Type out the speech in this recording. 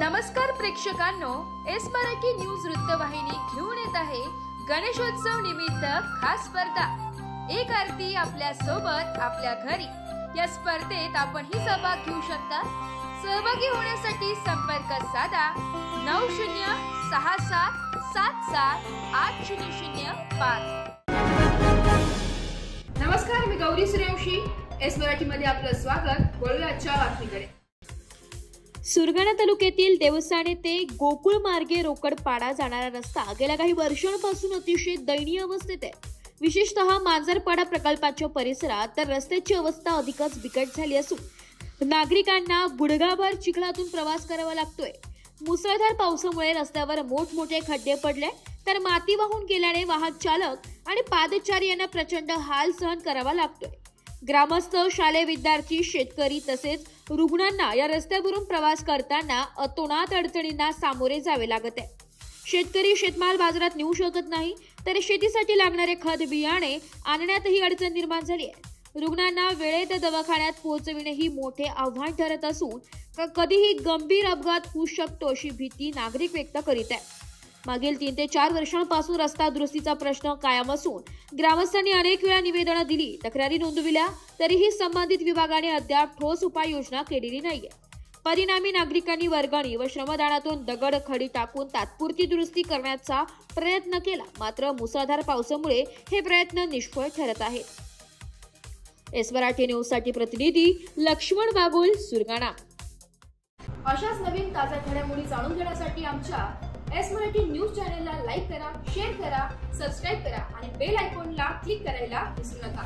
नमस्कार प्रेक्षकांनो, S Marathi news वृत्तवाहिनी घेऊन येत आहे गणेशोत्सव निमित्त खास स्पर्धा एक आरती आपल्या सोबत आपल्या घरी। या स्पर्धेत आपणही सहभाग घेऊ शकता। सहभागी होण्यासाठी संपर्क साधा 9067778005। नमस्कार, मी गौरी सूर्यवंशी, एस मराठी मध्ये आपलं स्वागत। वळूया आजच्या बातमीकडे। सुरगाणा तालुक्यातील देवसाणे ते गोकुळ मार्गे रोकडपाडा जाणारा रस्ता गेल्या काही वर्षांपासून अतिशय दयनीय अवस्थेत आहे। विशेषतः मांजरपाडा प्रकल्पाच्या परिसरात तर रस्त्याची अवस्था अधिकच बिकट झाली असून नागरिकांना गुडघाभर चिखलातून प्रवास करावा लागतोय। मुसळधार पावसामुळे रस्त्यावर मोठमोठे खड्डे पडले, तर माती वाहून गेल्याने वाहन चालक आणि पादचारी यांना प्रचंड हाल सहन करावा लागतोय। ग्रामस्थ, शालेय विद्यार्थी, शेतकरी तसेच रुग्णांना या रस्त्यावरून प्रवास करताना अतोनात अडचणींना सामोरे जावे लागत आहे। शेतकरी शेतमाल बाजारात नेऊ शकत नाही, तर शेतीसाठी लागणारे खत बियाणे आणण्यातही अडचण निर्माण झाली आहे। रुग्णांना वेळेत दवाखान्यात पोहोचविणे ही मोठे आव्हान ठरत असून कधीही गंभीर अपघात होऊ शकतो अशी भीती नागरिक व्यक्त करीत आहे। मागील 3 ते 4 वर्षांपासून रस्ता दुरुस्तीचा प्रश्न कायम असून ग्रामस्थांनी अनेक वेळा निवेदनं दिली, तक्रारी नोंदविल्या, तरीही संबंधित विभागाने अद्याप ठोस उपाययोजना केलेली नाहीये। परिणामी नागरिकांनी वर्गणी व श्रमदानातून दगड खडी टाकून तात्पुरती दुरुस्ती करण्याचा प्रयत्न केला, मात्र मुसळधार पावसामुळे हे प्रयत्न निष्फळ ठरत आहेत। एस मराठी न्यूज साठी प्रतिनिधी लक्ष्मण बागुल, सुरगाणा। अशाच नवीन ताज्या घडामोडी जाणून घेण्यासाठी आमच्या एस मराठी न्यूज चॅनलला लाईक करा, शेअर करा, सबस्क्राइब करा आणि बेल आयकॉनला क्लिक करायला विसरू नका।